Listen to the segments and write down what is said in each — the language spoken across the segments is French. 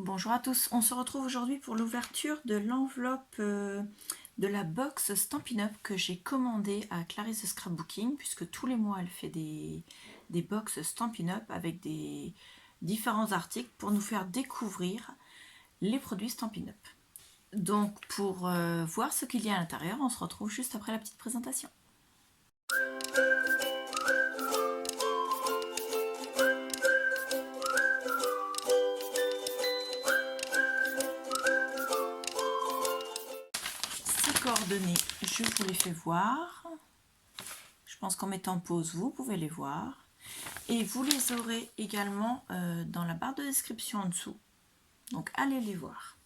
Bonjour à tous, on se retrouve aujourd'hui pour l'ouverture de l'enveloppe de la box Stampin' Up que j'ai commandée à Clarisse Scrapbooking, puisque tous les mois elle fait des box Stampin' Up avec des différents articles pour nous faire découvrir les produits Stampin' Up. Donc pour voir ce qu'il y a à l'intérieur, on se retrouve juste après la petite présentation. Coordonnées, je vous les fais voir. Je pense qu'en mettant pause, vous pouvez les voir. Et vous les aurez également dans la barre de description en dessous. Donc allez les voir.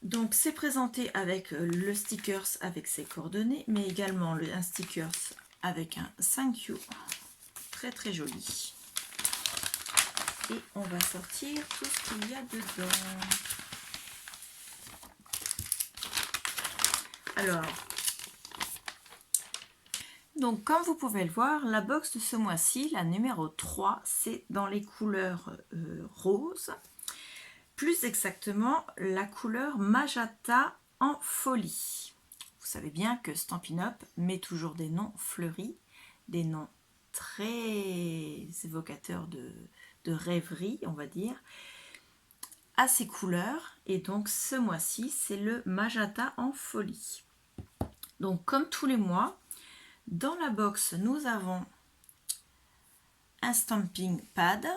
Donc c'est présenté avec le stickers avec ses coordonnées, mais également un stickers avec un thank you. Très très joli. Et on va sortir tout ce qu'il y a dedans. Alors, donc comme vous pouvez le voir, la box de ce mois-ci, la numéro 3, c'est dans les couleurs roses. Plus exactement, la couleur magenta en folie. Vous savez bien que Stampin' Up met toujours des noms fleuris, des noms très évocateurs de rêverie, on va dire, à ces couleurs. Et donc ce mois-ci, c'est le magenta en folie. Donc comme tous les mois, dans la box, nous avons un stamping pad.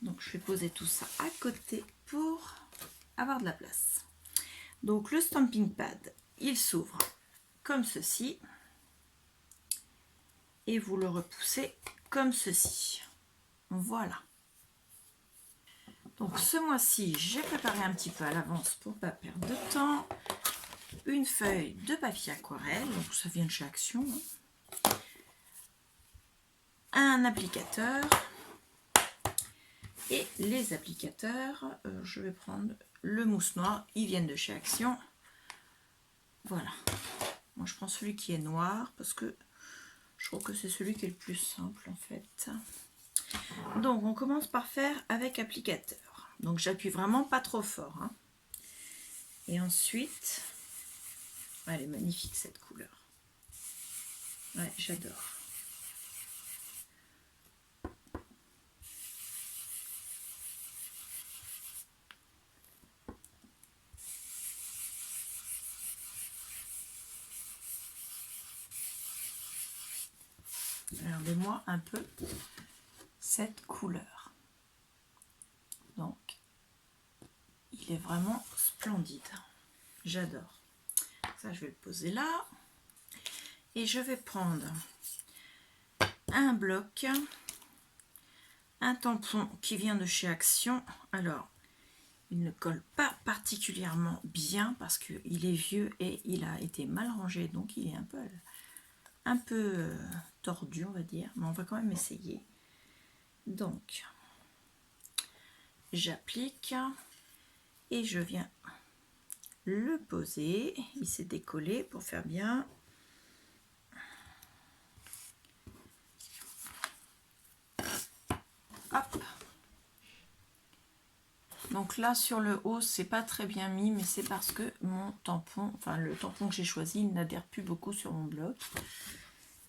Donc je vais poser tout ça à côté pour avoir de la place. Donc le stamping pad, il s'ouvre comme ceci et vous le repoussez comme ceci. Voilà. Donc ce mois-ci, j'ai préparé un petit peu à l'avance pour ne pas perdre de temps. Une feuille de papier aquarelle, donc ça vient de chez Action. Un applicateur. Et les applicateurs, je vais prendre le mousse noir, ils viennent de chez Action. Voilà. Moi je prends celui qui est noir parce que je trouve que c'est celui qui est le plus simple en fait. Donc on commence par faire avec applicateur. Donc j'appuie vraiment pas trop fort. Hein. Et ensuite, elle est magnifique cette couleur. Ouais, j'adore. Regardez-moi un peu cette couleur. Donc, il est vraiment splendide. J'adore. Ça, je vais le poser là. Et je vais prendre un bloc, un tampon qui vient de chez Action. Alors, il ne colle pas particulièrement bien parce qu'il est vieux et il a été mal rangé. Donc, il est un peu tordu, on va dire. Mais on va quand même essayer. Donc, j'applique et je viens le poser. Il s'est décollé pour faire bien. Hop. Donc là sur le haut c'est pas très bien mis, mais c'est parce que mon tampon, enfin le tampon que j'ai choisi, il n'adhère plus beaucoup sur mon bloc.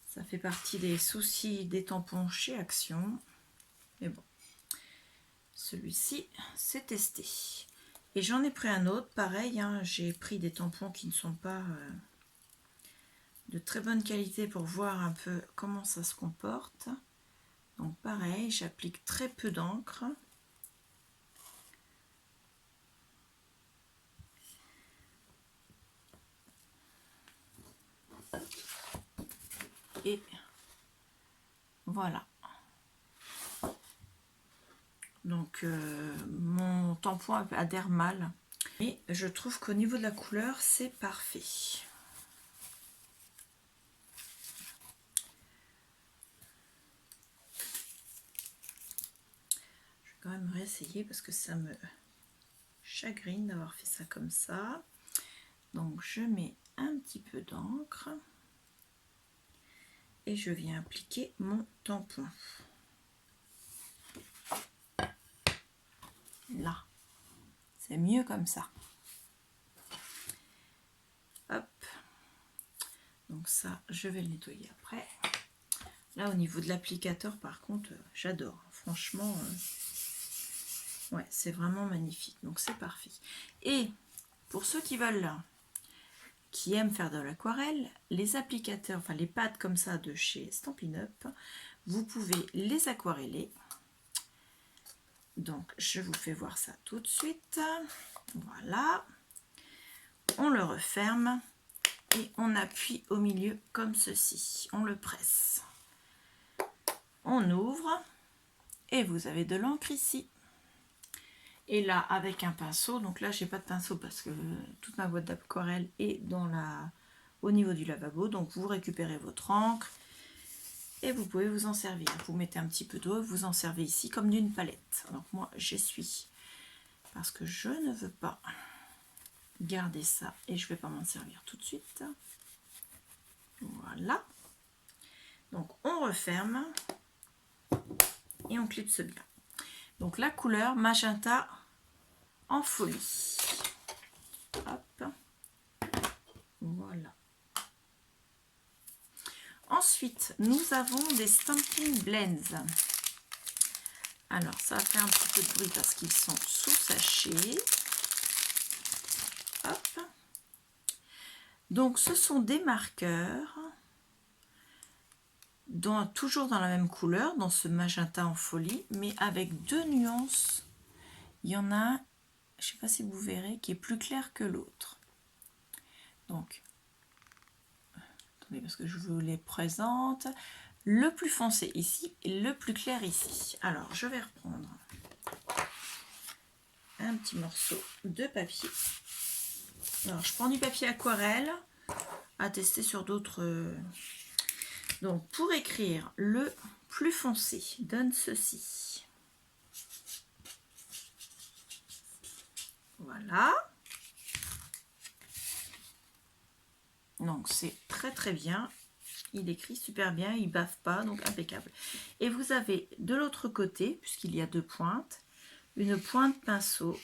Ça fait partie des soucis des tampons chez Action. Mais bon, celui-ci c'est testé. Et j'en ai pris un autre, pareil, hein, j'ai pris des tampons qui ne sont pas de très bonne qualité pour voir un peu comment ça se comporte. Donc pareil, j'applique très peu d'encre. Et voilà. Donc mon tampon adhère mal. Et je trouve qu'au niveau de la couleur, c'est parfait. Je vais quand même réessayer parce que ça me chagrine d'avoir fait ça comme ça. Donc je mets un petit peu d'encre et je viens appliquer mon tampon. là. C'est mieux comme ça. Hop. Donc ça, je vais le nettoyer après. Là, au niveau de l'applicateur, par contre, j'adore. Franchement, ouais, c'est vraiment magnifique. Donc c'est parfait. Et pour ceux qui veulent, qui aiment faire de l'aquarelle, les applicateurs, enfin les pads comme ça de chez Stampin' Up, vous pouvez les aquareller. Donc je vous fais voir ça tout de suite. Voilà. On le referme et on appuie au milieu comme ceci. On le presse. On ouvre et vous avez de l'encre ici. Et là, avec un pinceau, donc là, j'ai pas de pinceau parce que toute ma boîte d'aquarelle est au niveau du lavabo. Donc, vous récupérez votre encre et vous pouvez vous en servir. Vous mettez un petit peu d'eau, vous en servez ici comme d'une palette. Donc, moi, j'essuie parce que je ne veux pas garder ça et je vais pas m'en servir tout de suite. Voilà. Donc, on referme et on clipse bien. Donc, la couleur magenta en folie. Hop. Voilà. Ensuite, nous avons des Stampin' Blends. Alors, ça va faire un petit peu de bruit parce qu'ils sont sous sachet. Hop. Donc, ce sont des marqueurs, toujours dans la même couleur, dans ce magenta en folie, mais avec deux nuances. Il y en a un, je ne sais pas si vous verrez, qui est plus clair que l'autre. Donc, attendez, parce que je vous les présente. Le plus foncé ici et le plus clair ici. Alors, je vais reprendre un petit morceau de papier. Alors, je prends du papier aquarelle à tester sur d'autres. Donc, pour écrire le plus foncé, donne ceci. Voilà. Donc, c'est très très bien. Il écrit super bien, il baffe pas, donc impeccable. Et vous avez de l'autre côté, puisqu'il y a deux pointes, une pointe pinceau.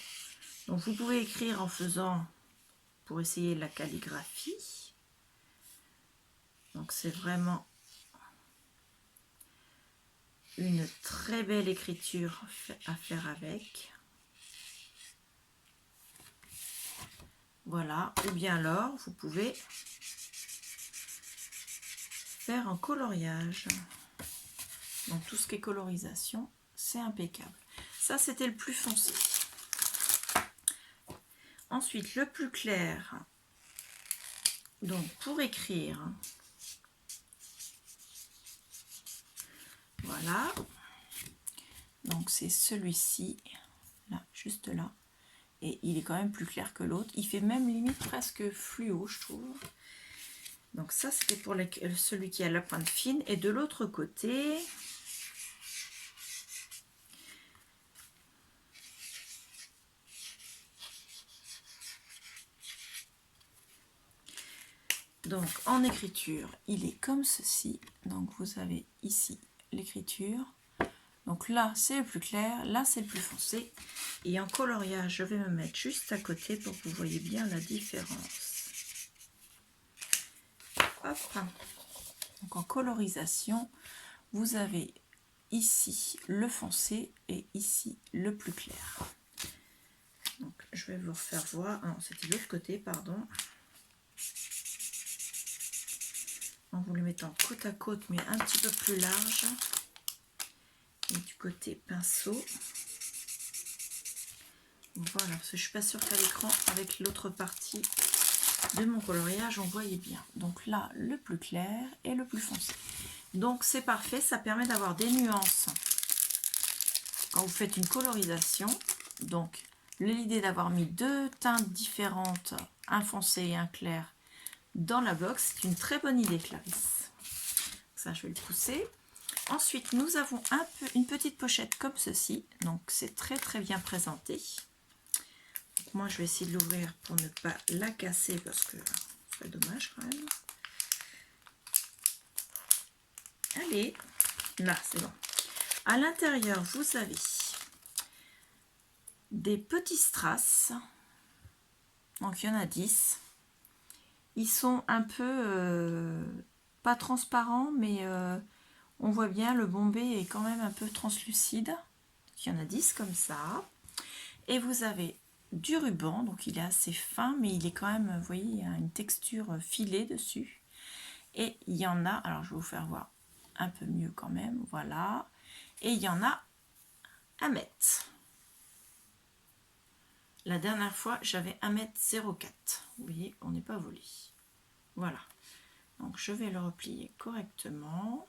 Donc, vous pouvez écrire en faisant, pour essayer la calligraphie. Donc, c'est vraiment une très belle écriture à faire avec. Voilà, ou bien alors vous pouvez faire un coloriage. Donc tout ce qui est colorisation, c'est impeccable. Ça, c'était le plus foncé. Ensuite, le plus clair. Donc pour écrire, voilà. Donc c'est celui-ci, là, juste là. Et il est quand même plus clair que l'autre. Il fait même limite presque fluo, je trouve. Donc ça, c'était pour celui qui a la pointe fine. Et de l'autre côté, donc en écriture, il est comme ceci. Donc vous avez ici l'écriture. Donc là, c'est le plus clair, là, c'est le plus foncé. Et en coloriage, je vais me mettre juste à côté pour que vous voyez bien la différence. Hop. Donc en colorisation, vous avez ici le foncé et ici le plus clair. Donc je vais vous refaire voir. Ah, c'était de l'autre côté, pardon. En vous les mettant côte à côte, mais un petit peu plus large. Et du côté pinceau. Voilà, parce que je suis pas sûre qu'à l'écran, avec l'autre partie de mon coloriage, on voyait bien. Donc là, le plus clair et le plus foncé. Donc c'est parfait, ça permet d'avoir des nuances quand vous faites une colorisation. Donc l'idée d'avoir mis deux teintes différentes, un foncé et un clair, dans la box, c'est une très bonne idée, Clarisse. Ça, je vais le pousser. Ensuite, nous avons une petite pochette comme ceci. Donc c'est très très bien présenté. Donc, moi, je vais essayer de l'ouvrir pour ne pas la casser parce que c'est dommage quand même. Allez, là, c'est bon. À l'intérieur, vous avez des petits strass. Donc il y en a 10. Ils sont un peu pas transparents, mais on voit bien le bombé est quand même un peu translucide. Donc, il y en a 10 comme ça. Et vous avez du ruban, donc il est assez fin, mais il est quand même, vous voyez, il y a une texture filée dessus. Et il y en a, alors je vais vous faire voir un peu mieux quand même, voilà. Et il y en a 1 mètre. La dernière fois, j'avais 1,04 m. Vous voyez, on n'est pas volé. Voilà. Donc, je vais le replier correctement.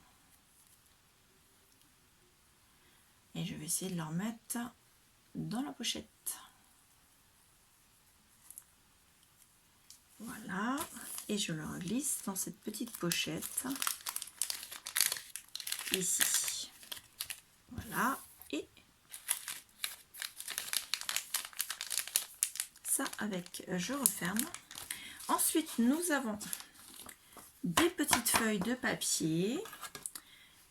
Et je vais essayer de le remettre dans la pochette. Voilà. Et je le glisse dans cette petite pochette. Ici. Voilà. Et ça avec, je referme. Ensuite, nous avons des petites feuilles de papier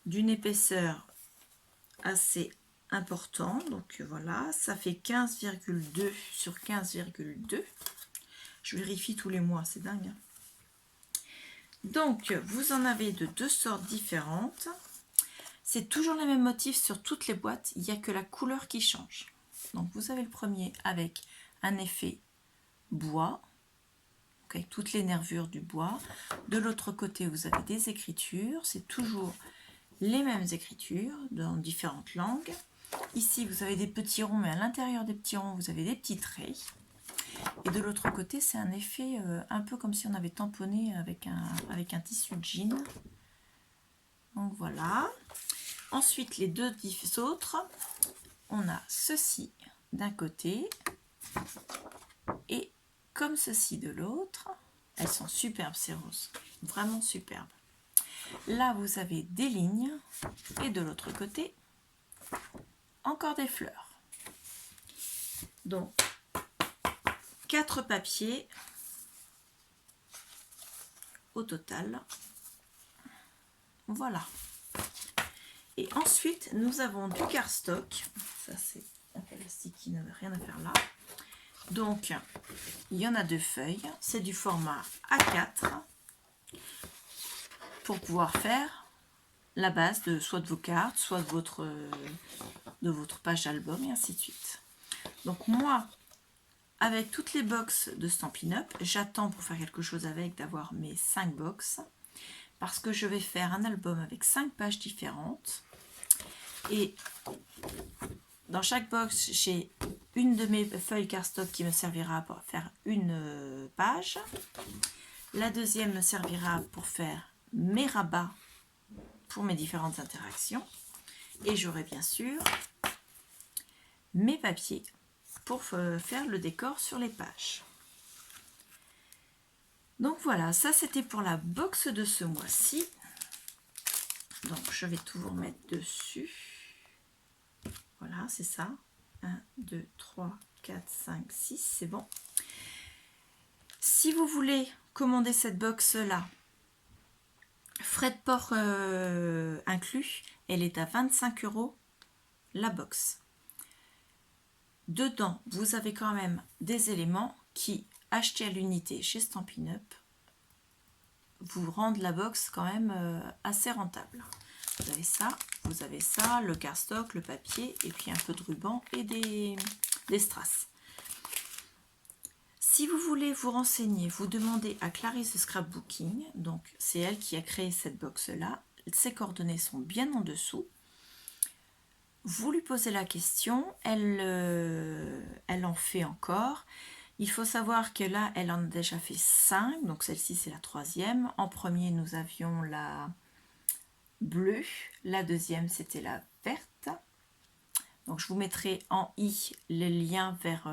d'une épaisseur assez important. Donc voilà, ça fait 15,2 sur 15,2. Je vérifie tous les mois, c'est dingue. Donc, vous en avez de 2 sortes différentes. C'est toujours les mêmes motifs sur toutes les boîtes, il n'y a que la couleur qui change. Donc, vous avez le premier avec un effet bois, avec toutes les nervures du bois. De l'autre côté, vous avez des écritures, c'est toujours les mêmes écritures dans différentes langues. Ici, vous avez des petits ronds, mais à l'intérieur des petits ronds, vous avez des petits traits. Et de l'autre côté, c'est un effet un peu comme si on avait tamponné avec un tissu de jean. Donc voilà. Ensuite, les deux autres, on a ceci d'un côté et comme ceci de l'autre. Elles sont superbes ces roses, vraiment superbes. Là, vous avez des lignes et de l'autre côté, encore des fleurs. Donc, 4 papiers au total. Voilà. Et ensuite, nous avons du cardstock. Ça, c'est un plastique qui n'a rien à faire là. Donc, il y en a 2 feuilles. C'est du format A4 pour pouvoir faire la base de soit de vos cartes, soit de votre page album et ainsi de suite. Donc moi, avec toutes les box de Stampin' Up, j'attends pour faire quelque chose avec d'avoir mes 5 box parce que je vais faire un album avec 5 pages différentes et dans chaque box j'ai une de mes feuilles cardstock qui me servira pour faire une page, la deuxième me servira pour faire mes rabats pour mes différentes interactions et j'aurai bien sûr mes papiers pour faire le décor sur les pages. Donc voilà, ça c'était pour la box de ce mois-ci. Donc je vais tout vous remettre dessus. Voilà, c'est ça. 1, 2, 3, 4, 5, 6, c'est bon. Si vous voulez commander cette box-là, frais de port inclus, elle est à 25 € la box. Dedans, vous avez quand même des éléments qui, achetés à l'unité chez Stampin' Up, vous rendent la box quand même assez rentable. Vous avez ça, le cardstock, le papier, et puis un peu de ruban et des strass. Si vous voulez vous renseigner, vous demandez à Clarisse de Scrapbooking, donc c'est elle qui a créé cette box-là, ses coordonnées sont bien en dessous. Vous lui posez la question, elle en fait encore. Il faut savoir que là, elle en a déjà fait 5, donc celle-ci c'est la 3e. En premier, nous avions la bleue, la deuxième c'était la verte. Donc je vous mettrai en i les liens vers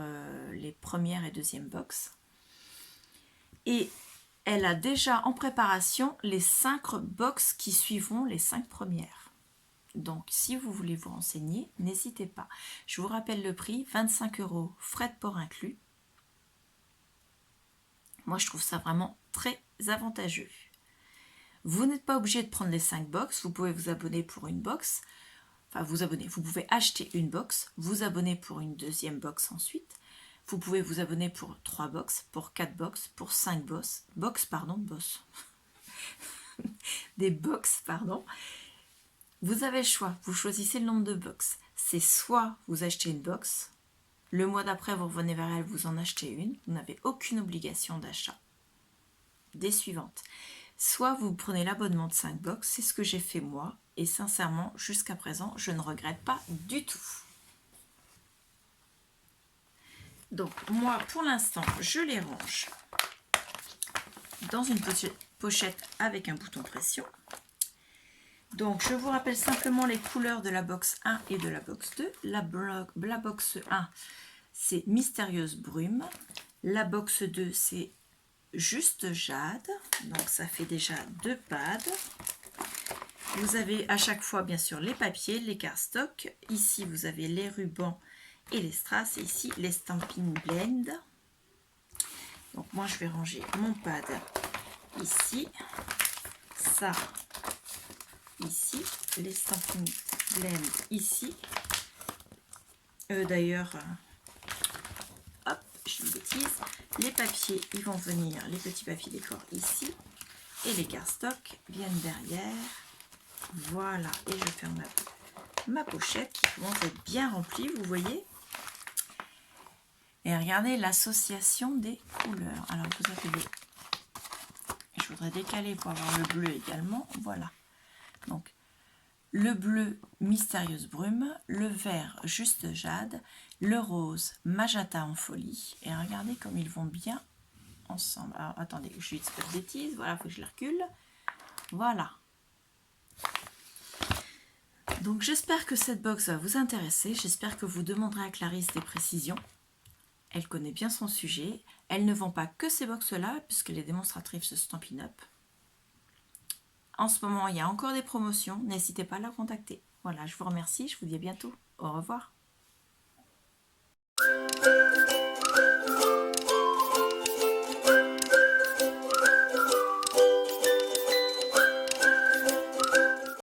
les premières et deuxième box. Et elle a déjà en préparation les 5 box qui suivront les 5 premières. Donc, si vous voulez vous renseigner, n'hésitez pas. Je vous rappelle le prix, 25 €, frais de port inclus. Moi, je trouve ça vraiment très avantageux. Vous n'êtes pas obligé de prendre les 5 box, vous pouvez vous abonner pour une box. enfin vous abonner, vous pouvez acheter une box, vous abonner pour une deuxième box ensuite. Vous pouvez vous abonner pour 3 box, pour 4 box, pour 5 box, des box, pardon. Vous avez le choix, vous choisissez le nombre de box. C'est soit vous achetez une box, le mois d'après vous revenez vers elle, vous en achetez une, vous n'avez aucune obligation d'achat des suivantes. Soit vous prenez l'abonnement de 5 box, c'est ce que j'ai fait moi, et sincèrement, jusqu'à présent, je ne regrette pas du tout. Donc moi, pour l'instant, je les range dans une pochette avec un bouton pression. Donc je vous rappelle simplement les couleurs de la box 1 et de la box 2. La box 1, c'est Mystérieuse Brume. La box 2, c'est Juste Jade. Donc ça fait déjà 2 pads. Vous avez à chaque fois bien sûr les papiers, les cardstock. Ici vous avez les rubans et les strass. Et ici les Stampin' Blend. Donc moi je vais ranger mon pad ici. Ça ici. Les Stampin' Blend ici. D'ailleurs, hop, je dis une bêtise. Les papiers, ils vont venir, les petits papiers décor ici. Et les cardstock viennent derrière. Voilà, et je ferme ma pochette qui commence à être bien remplie, vous voyez. Et regardez l'association des couleurs. Alors vous avez les... Je voudrais décaler pour avoir le bleu également. Voilà. Donc le bleu Mystérieuse Brume, le vert Juste Jade, le rose Magenta en folie. Et regardez comme ils vont bien ensemble. Alors attendez, je dis pas de bêtises. Voilà, il faut que je les recule. Voilà. Donc j'espère que cette box va vous intéresser, j'espère que vous demanderez à Clarisse des précisions. Elle connaît bien son sujet, elle ne vend pas que ces box-là, puisque les démonstratrices se Stampin' Up. En ce moment, il y a encore des promotions, n'hésitez pas à la contacter. Voilà, je vous remercie, je vous dis à bientôt. Au revoir.